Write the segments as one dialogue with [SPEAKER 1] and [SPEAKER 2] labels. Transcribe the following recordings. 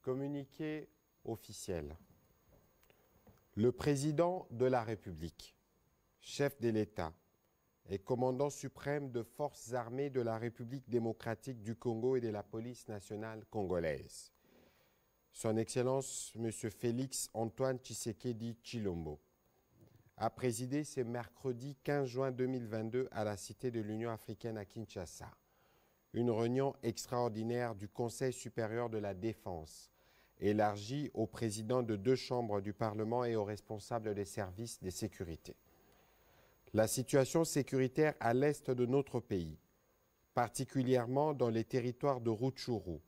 [SPEAKER 1] Communiqué officiel. Le président de la République, chef de l'État et commandant suprême de forces armées de la République démocratique du Congo et de la police nationale congolaise, Son Excellence M. Félix Antoine Tshisekedi Tshilombo, a présidé ce mercredi 15 juin 2022 à la Cité de l'Union africaine à Kinshasa une réunion extraordinaire du Conseil supérieur de la défense, élargie aux présidents de 2 chambres du Parlement et aux responsables des services de sécurité. La situation sécuritaire à l'est de notre pays, particulièrement dans les territoires de Rutshuru,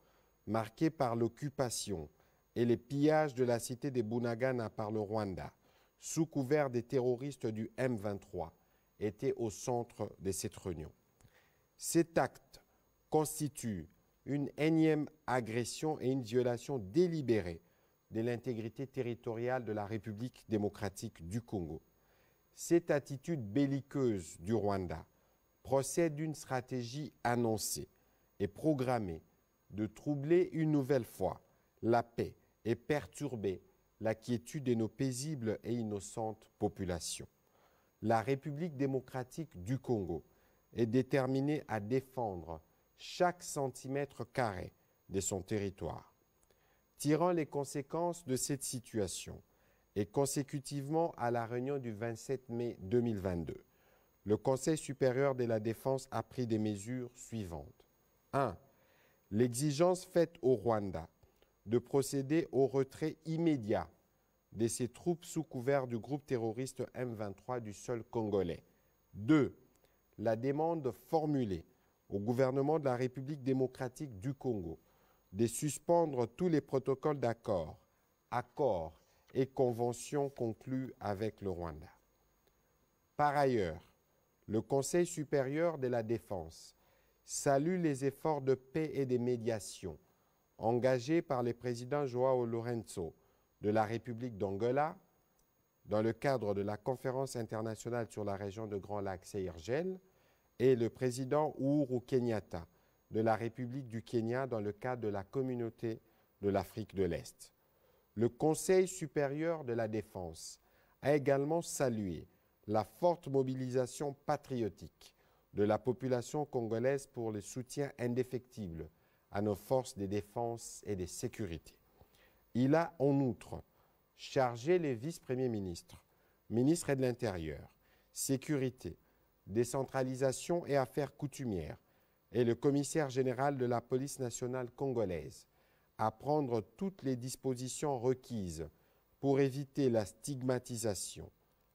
[SPEAKER 1] marqués par l'occupation et les pillages de la cité de Bunagana par le Rwanda, sous couvert des terroristes du M23, était au centre de cette réunion. Cet acte constitue une énième agression et une violation délibérée de l'intégrité territoriale de la République démocratique du Congo. Cette attitude belliqueuse du Rwanda procède d'une stratégie annoncée et programmée de troubler une nouvelle fois la paix et perturber la quiétude de nos paisibles et innocentes populations. La République démocratique du Congo est déterminée à défendre chaque centimètre carré de son territoire. Tirant les conséquences de cette situation et consécutivement à la réunion du 27 mai 2022, le Conseil supérieur de la défense a pris des mesures suivantes. 1. L'exigence faite au Rwanda de procéder au retrait immédiat de ses troupes sous couvert du groupe terroriste M23 du sol congolais. 2. La demande formulée au gouvernement de la République démocratique du Congo de suspendre tous les protocoles d'accord, accords et conventions conclus avec le Rwanda. Par ailleurs, le Conseil supérieur de la défense salue les efforts de paix et de médiation engagés par le président João Lourenço de la République d'Angola dans le cadre de la conférence internationale sur la région de Grand Lac CIRGL et le président Uhuru Kenyatta de la République du Kenya dans le cadre de la communauté de l'Afrique de l'Est. Le Conseil supérieur de la défense a également salué la forte mobilisation patriotique de la population congolaise pour le soutien indéfectible à nos forces de défense et de sécurité. Il a en outre chargé les vice-premiers ministres, ministres de l'Intérieur, Sécurité, Décentralisation et Affaires coutumières et le commissaire général de la police nationale congolaise à prendre toutes les dispositions requises pour éviter la stigmatisation,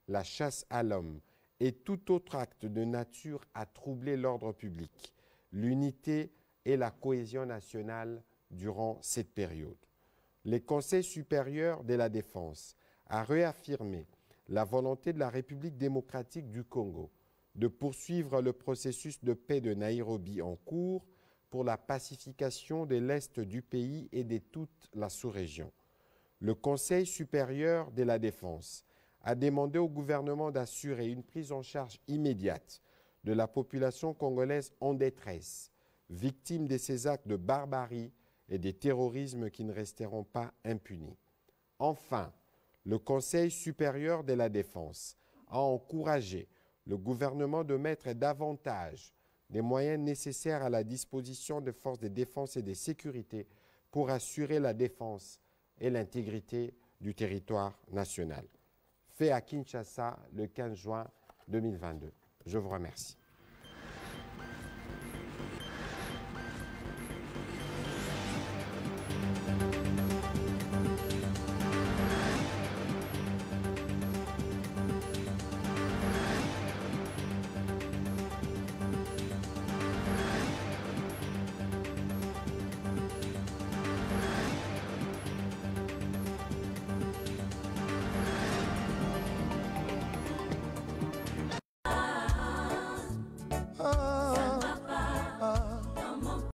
[SPEAKER 1] la chasse à l'homme et tout autre acte de nature à troubler l'ordre public, l'unité et la cohésion nationale durant cette période. Le Conseil supérieur de la défense a réaffirmé la volonté de la République démocratique du Congo de poursuivre le processus de paix de Nairobi en cours pour la pacification de l'Est du pays et de toute la sous-région. Le Conseil supérieur de la défense a demandé au gouvernement d'assurer une prise en charge immédiate de la population congolaise en détresse, victime de ces actes de barbarie et des terrorismes qui ne resteront pas impunis. Enfin, le Conseil supérieur de la défense a encouragé le gouvernement de mettre davantage des moyens nécessaires à la disposition des forces de défense et de sécurité pour assurer la défense et l'intégrité du territoire national. Fait à Kinshasa le 15 juin 2022. Je vous remercie.